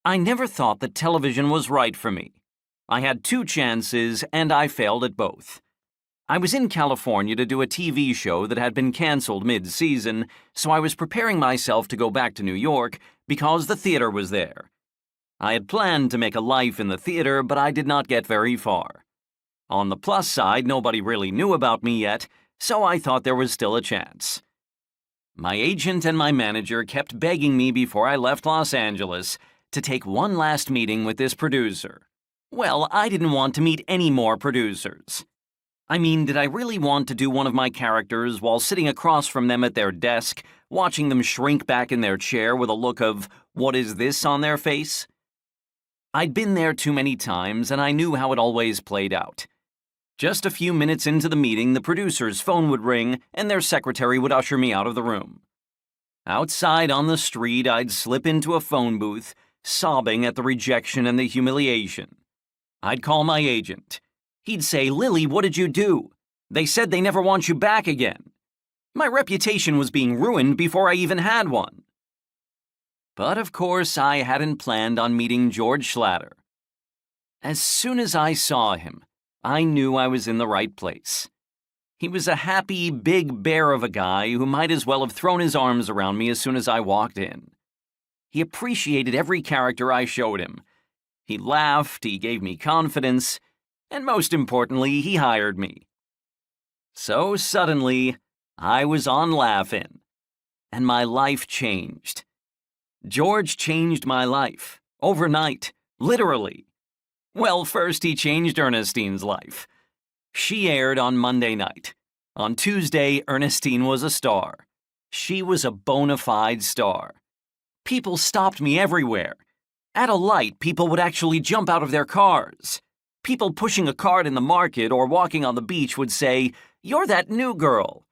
I never thought that television was right for me. I had 2 chances, and I failed at both. I was in California to do a TV show that had been canceled mid-season, so I was preparing myself to go back to New York because the theater was there. I had planned to make a life in the theater, but I did not get very far. On the plus side, nobody really knew about me yet, so I thought there was still a chance. My agent and my manager kept begging me before I left Los Angeles to take one last meeting with this producer. Well, I didn't want to meet any more producers. I mean, did I really want to do one of my characters while sitting across from them at their desk, watching them shrink back in their chair with a look of, "What is this?" on their face? I'd been there too many times, and I knew how it always played out. Just a few minutes into the meeting, the producer's phone would ring, and their secretary would usher me out of the room. Outside on the street, I'd slip into a phone booth, sobbing at the rejection and the humiliation. I'd call my agent. He'd say, "Lily, what did you do? They said they never want you back again." My reputation was being ruined before I even had one. But of course, I hadn't planned on meeting George Schlatter. As soon as I saw him, I knew I was in the right place. He was a happy, big bear of a guy who might as well have thrown his arms around me as soon as I walked in. He appreciated every character I showed him. He laughed, he gave me confidence, and most importantly, he hired me. So suddenly, I was on Laugh-In, and my life changed. George changed my life, overnight, literally. Well, first he changed Ernestine's life. She aired on Monday night. On Tuesday, Ernestine was a star. She was a bona fide star. People stopped me everywhere. At a light, people would actually jump out of their cars. People pushing a cart in the market or walking on the beach would say, "You're that new girl."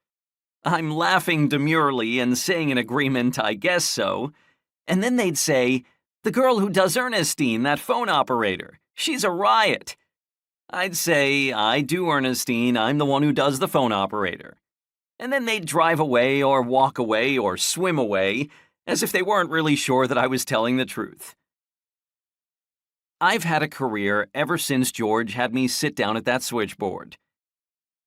I'm laughing demurely and saying in agreement, "I guess so." And then they'd say, "The girl who does Ernestine, that phone operator, she's a riot." I'd say, "I do Ernestine, I'm the one who does the phone operator." And then they'd drive away or walk away or swim away, as if they weren't really sure that I was telling the truth. I've had a career ever since George had me sit down at that switchboard.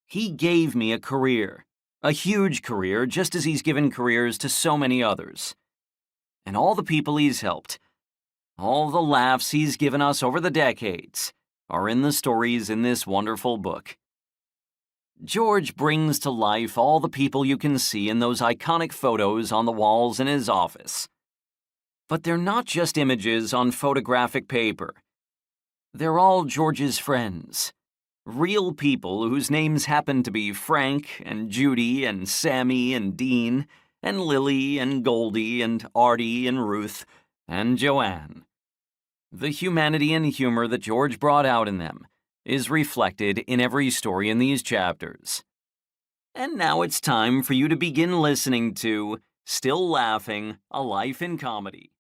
He gave me a career, a huge career, just as he's given careers to so many others. And all the people he's helped, all the laughs he's given us over the decades, are in the stories in this wonderful book. George brings to life all the people you can see in those iconic photos on the walls in his office. But they're not just images on photographic paper. They're all George's friends. Real people whose names happen to be Frank and Judy and Sammy and Dean and Lily and Goldie and Artie and Ruth and Joanne. The humanity and humor that George brought out in them is reflected in every story in these chapters. And now it's time for you to begin listening to Still Laughing, A Life in Comedy.